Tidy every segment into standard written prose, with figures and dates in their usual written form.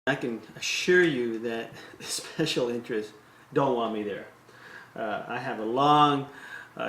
I can assure you that the special interests don't want me there. I have a long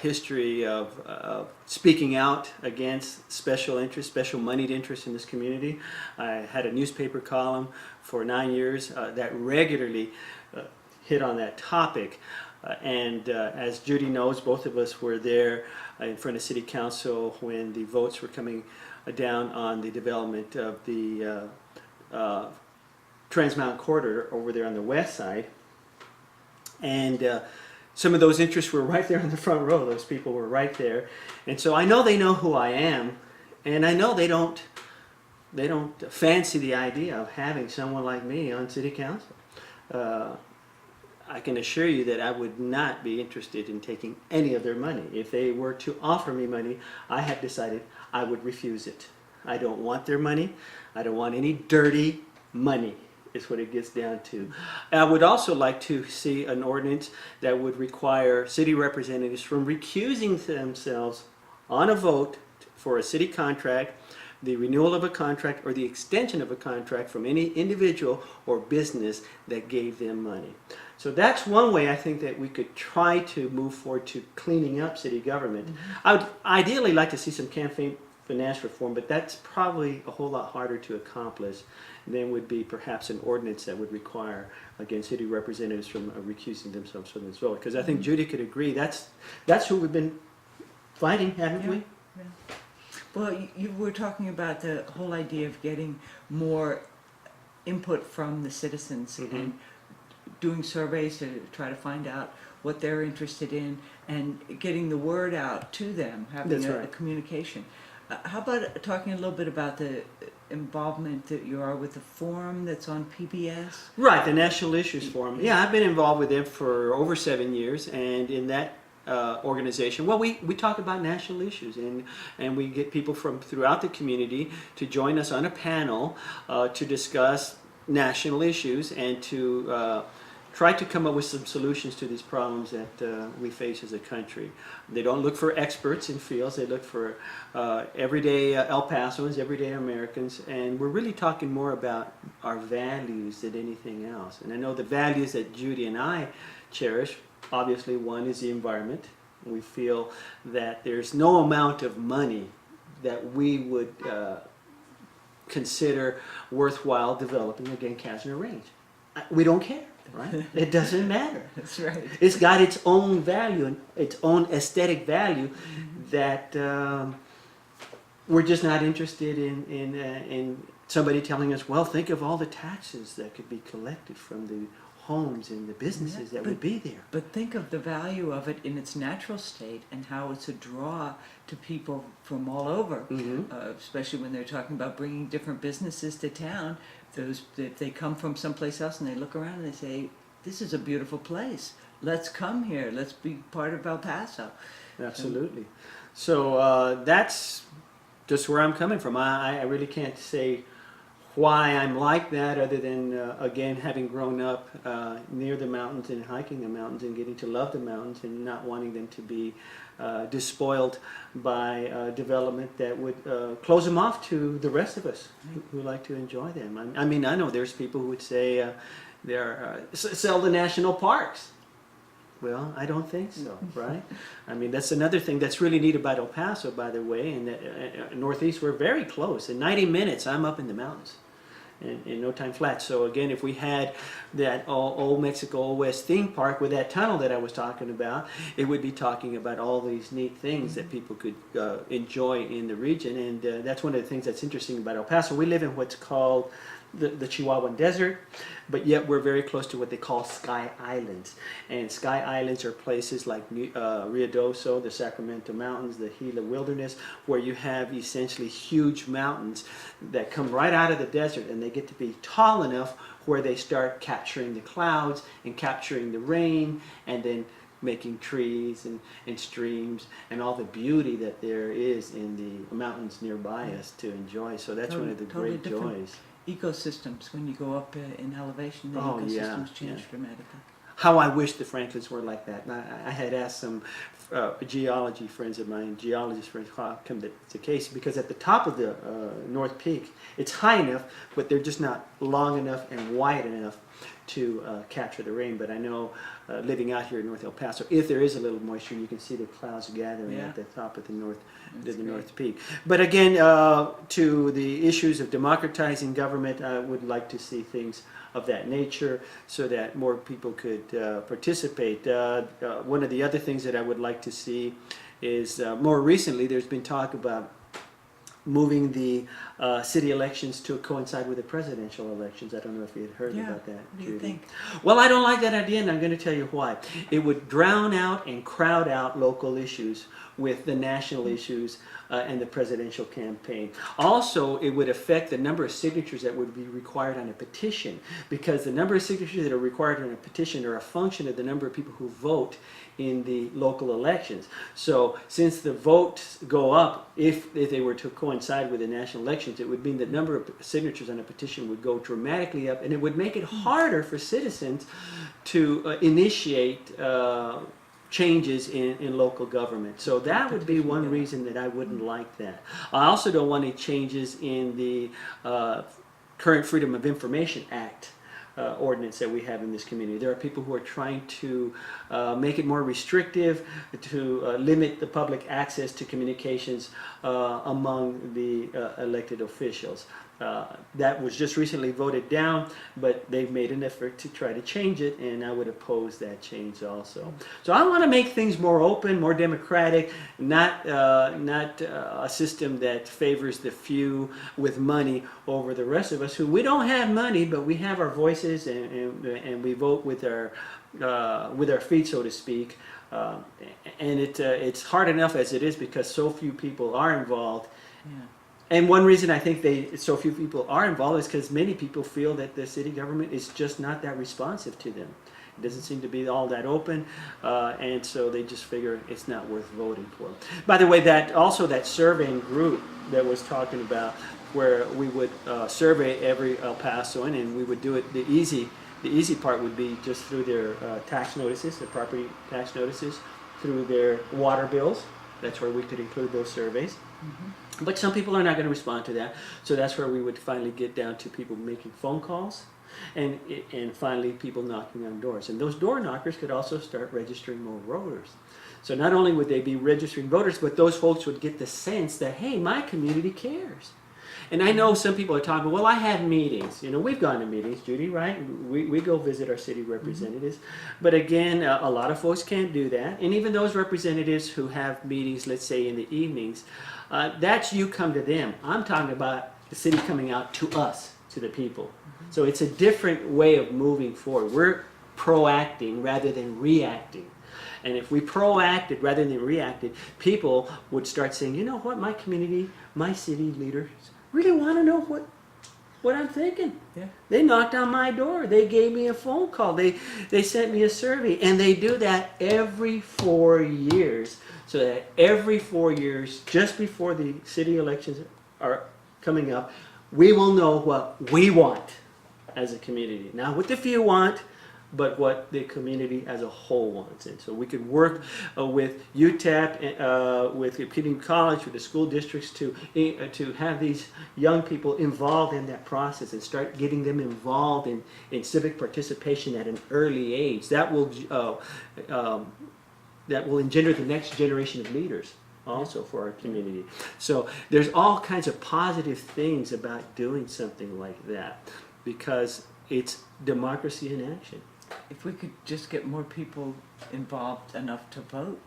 history of speaking out against special interests, special moneyed interests in this community. I had a newspaper column for 9 years that regularly hit on that topic. As Judy knows, both of us were there in front of City Council when the votes were coming down on the development of the Trans Mountain Corridor over there on the west side. And some of those interests were right there in the front row. Those people were right there. And so I know they know who I am, and I know they don't fancy the idea of having someone like me on City Council. I can assure you that I would not be interested in taking any of their money. If they were to offer me money, I have decided I would refuse it. I don't want their money. I don't want any dirty money, is what it gets down to. I would also like to see an ordinance that would require city representatives from recusing themselves on a vote for a city contract, the renewal of a contract, or the extension of a contract from any individual or business that gave them money. So that's one way I think that we could try to move forward to cleaning up city government. I would ideally like to see some campaign finance reform, but that's probably a whole lot harder to accomplish than would be perhaps an ordinance that would require, again, city representatives from recusing themselves from this vote. Because I think Judy could agree, that's who we've been fighting, haven't we? Yeah. Well, you were talking about the whole idea of getting more input from the citizens and doing surveys to try to find out what they're interested in and getting the word out to them, having a communication. How about talking a little bit about the involvement that you are with the forum that's on PBS? Right, the National Issues Forum. Yeah, I've been involved with them for over 7 years, and in that organization, well, we talk about national issues, and we get people from throughout the community to join us on a panel to discuss national issues and to try to come up with some solutions to these problems that we face as a country. They don't look for experts in fields, they look for everyday El Pasoans, everyday Americans, and we're really talking more about our values than anything else. And I know the values that Judy and I cherish, obviously one is the environment. We feel that there's no amount of money that we would consider worthwhile developing, again, Casino Range. We don't care. Right? It doesn't matter. That's right. It's got its own value and its own aesthetic value that we're just not interested in somebody telling us, well, think of all the taxes that could be collected from the homes and the businesses that would be there. But think of the value of it in its natural state and how it's a draw to people from all over, especially when they're talking about bringing different businesses to town. If they come from someplace else and they look around and they say, this is a beautiful place. Let's come here. Let's be part of El Paso. Absolutely. So that's just where I'm coming from. I really can't say why I'm like that other than, again, having grown up near the mountains and hiking the mountains and getting to love the mountains and not wanting them to be despoiled by development that would close them off to the rest of us who like to enjoy them. I mean, I know there's people who would say sell the national parks. Well, I don't think so, right? I mean, that's another thing that's really neat about El Paso, by the way, and Northeast, we're very close. In 90 minutes, I'm up in the mountains. In no time flat. So again, if we had that Old Mexico Old West theme park with that tunnel that I was talking about, it would be talking about all these neat things that people could enjoy in the region. And that's one of the things that's interesting about El Paso. We live in what's called the Chihuahuan Desert, but yet we're very close to what they call Sky Islands. And Sky Islands are places like Ruidoso, the Sacramento Mountains, the Gila Wilderness, where you have essentially huge mountains that come right out of the desert, and they get to be tall enough where they start capturing the clouds and capturing the rain, and then making trees and streams and all the beauty that there is in the mountains nearby us to enjoy. So that's one of the great joys. Ecosystems, when you go up in elevation, the ecosystems change dramatically. How I wish the Franklins were like that. I had asked some geology friends of mine, geologist friends, how come that's the case? Because at the top of the North Peak. It's high enough, but they're just not long enough and wide enough to capture the rain. But I know, living out here in North El Paso, if there is a little moisture, you can see the clouds gathering at the top of the North Peak. But again, to the issues of democratizing government, I would like to see things of that nature so that more people could participate. One of the other things that I would like to see is more recently there's been talk about moving the city elections to coincide with the presidential elections. I don't know if you had heard about that, What do Judy. you think? Well, I don't like that idea, and I'm going to tell you why. It would drown out and crowd out local issues with the national issues and the presidential campaign. Also, it would affect the number of signatures that would be required on a petition, because the number of signatures that are required on a petition are a function of the number of people who vote in the local elections. So since the votes go up, if they were to coincide with the national elections, it would mean the number of signatures on a petition would go dramatically up, and it would make it harder for citizens to initiate changes in local government. So that would be one reason that I wouldn't like that. I also don't want any changes in the current Freedom of Information Act ordinance that we have in this community. There are people who are trying to make it more restrictive, to limit the public access to communications among the elected officials. That was just recently voted down, but they've made an effort to try to change it, and I would oppose that change also. So I want to make things more open, more democratic, not a system that favors the few with money over the rest of us, who we don't have money, but we have our voices, and we vote with our feet, so to speak. And it's hard enough as it is because so few people are involved. Yeah. And one reason I think so few people are involved is because many people feel that the city government is just not that responsive to them. It doesn't seem to be all that open, and so they just figure it's not worth voting for. By the way, that surveying group that was talking about, where we would survey every El Pasoan, and we would do it the easy part would be just through their tax notices, their property tax notices, through their water bills. That's where we could include those surveys. Mm-hmm. But some people are not going to respond to that, so that's where we would finally get down to people making phone calls, and finally people knocking on doors. And those door knockers could also start registering more voters. So not only would they be registering voters, but those folks would get the sense that, hey, my community cares. And I know some people are talking, well, I have meetings. You know, we've gone to meetings, Judy, right? We go visit our city representatives. Mm-hmm. But again, a lot of folks can't do that. And even those representatives who have meetings, let's say in the evenings, that's you come to them. I'm talking about the city coming out to us, to the people. Mm-hmm. So it's a different way of moving forward. We're proacting rather than reacting. And if we proacted rather than reacted, people would start saying, you know what, my community, my city leaders really want to know what I'm thinking. Yeah. They knocked on my door. They gave me a phone call. They sent me a survey. And they do that every 4 years. So that every 4 years, just before the city elections are coming up, we will know what we want as a community. Not what the few want, but what the community as a whole wants. And so we could work with UTEP, with community college, with the school districts to have these young people involved in that process and start getting them involved in civic participation at an early age. That will engender the next generation of leaders also for our community. So there's all kinds of positive things about doing something like that because it's democracy in action. If we could just get more people involved enough to vote,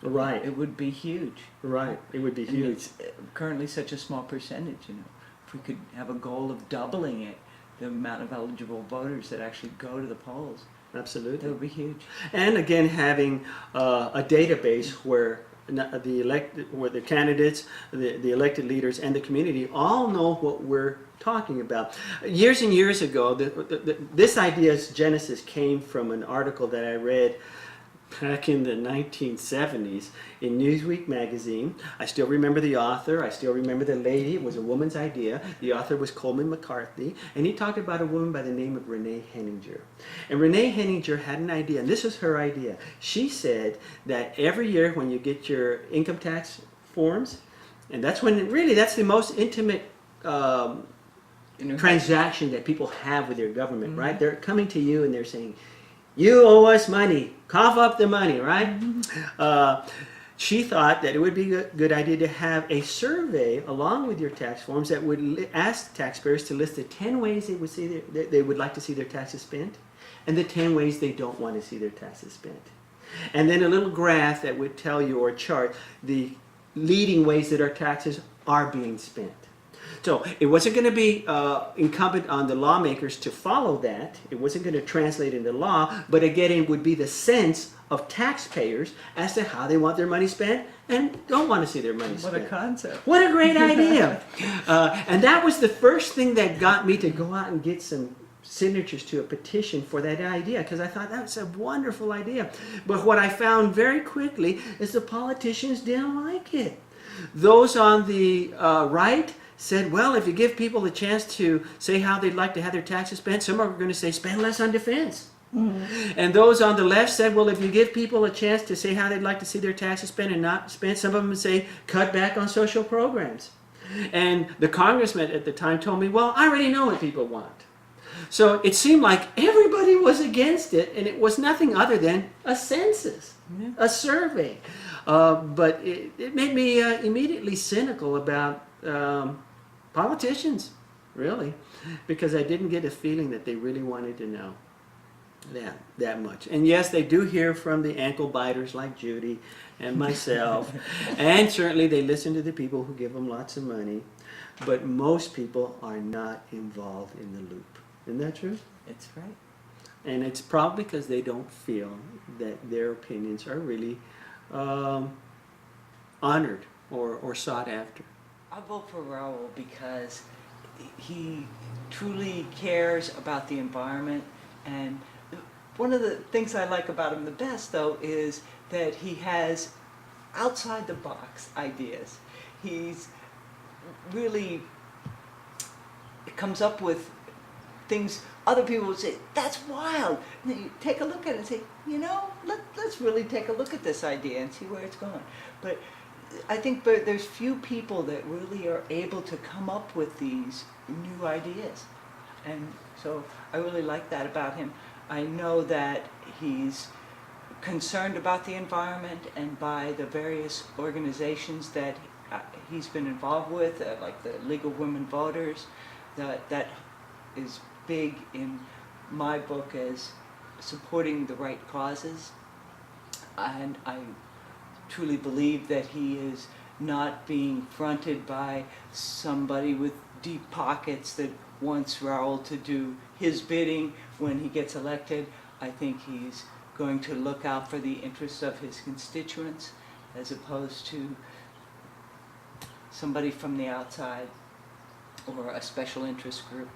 right, it would be huge. Right, it would be huge. And it's currently such a small percentage, you know. If we could have a goal of doubling it, the amount of eligible voters that actually go to the polls. Absolutely. That would be huge. And again, having a database where the candidates, the elected leaders, and the community all know what we're talking about. Years and years ago, this idea's genesis came from an article that I read back in the 1970s in Newsweek magazine. I still remember the author. I still remember the lady. It was a woman's idea. The author was Coleman McCarthy, and he talked about a woman by the name of Renee Henninger. And Renee Henninger had an idea, and this was her idea. She said that every year when you get your income tax forms, and that's when really that's the most intimate transaction that people have with their government, right? They're coming to you and they're saying, you owe us money, cough up the money, right? She thought that it would be a good idea to have a survey along with your tax forms that would ask taxpayers to list the 10 ways they would like to see their taxes spent, and the 10 ways they don't want to see their taxes spent. And then a little graph that would tell you, or chart, the leading ways that our taxes are being spent. So it wasn't going to be incumbent on the lawmakers to follow that. It wasn't going to translate into law, but again, it would be the sense of taxpayers as to how they want their money spent and don't want to see their money spent. What a concept. What a great idea. And that was the first thing that got me to go out and get some signatures to a petition for that idea, because I thought that was a wonderful idea. But what I found very quickly is the politicians didn't like it. Those on the right said, well, if you give people the chance to say how they'd like to have their taxes spent, some are going to say spend less on defense. And those on the left said, well, if you give people a chance to say how they'd like to see their taxes spent and not spent, some of them would say cut back on social programs. And the congressman at the time told me, well, I already know what people want. So it seemed like everybody was against it, and it was nothing other than a census, a survey. But it made me immediately cynical about politicians, really, because I didn't get a feeling that they really wanted to know that much. And yes, they do hear from the ankle biters like Judy and myself, and certainly they listen to the people who give them lots of money, but most people are not involved in the loop. Isn't that true? It's right. And it's probably because they don't feel that their opinions are really honored or sought after. I vote for Raul because he truly cares about the environment, and one of the things I like about him the best, though, is that he has outside the box ideas. He's really comes up with things other people would say, that's wild. And then you take a look at it and say, you know, let's really take a look at this idea and see where it's going. But I think there's few people that really are able to come up with these new ideas. And so I really like that about him. I know that he's concerned about the environment, and by the various organizations that he's been involved with, like the League of Women Voters, that is big in my book as supporting the right causes. And I truly believe that he is not being fronted by somebody with deep pockets that wants Raul to do his bidding when he gets elected. I think he's going to look out for the interests of his constituents as opposed to somebody from the outside or a special interest group.